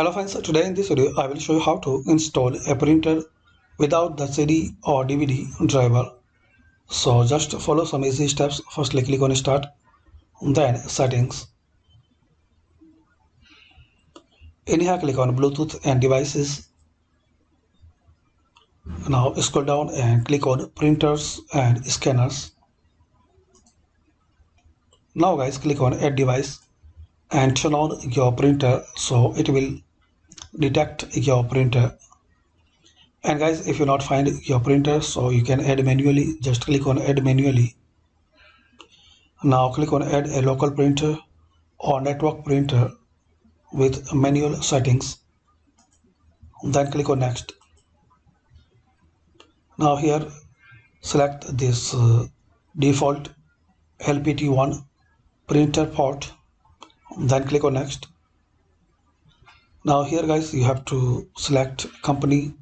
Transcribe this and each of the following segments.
Hello friends, today in this video I will show you how to install a printer without the CD or DVD driver. So just follow some easy steps. Firstly click on start, then settings. In here click on Bluetooth and devices. Now scroll down and click on printers and scanners. Now guys click on add device and turn on your printer so it will detect your printer. And guys, if you not find your printer, so you can add manually. Just click on add manually. Now click on add a local printer or network printer with manual settings. Then click on next. Now here select this default LPT1 printer port. Then click on next. Now here guys you have to select company.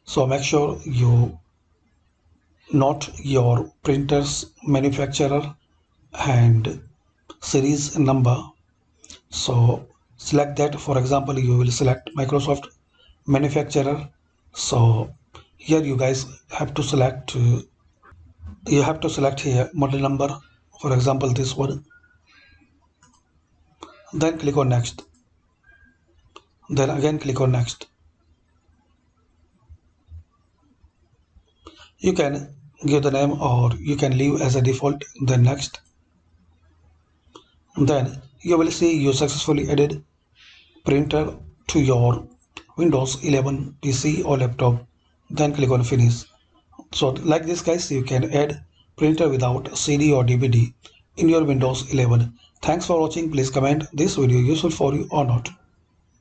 So make sure you note your printer's manufacturer and series number. So select that. For example, you will select Microsoft manufacturer. So here you guys have to select here model number, for example this one. Then click on next. Then again click on next. You can give the name or you can leave as a default. Then next. Then you will see you successfully added printer to your Windows 11 PC or laptop. Then click on finish. So like this guys, you can add printer without CD or DVD in your Windows 11. Thanks for watching. Please comment this video useful for you or not.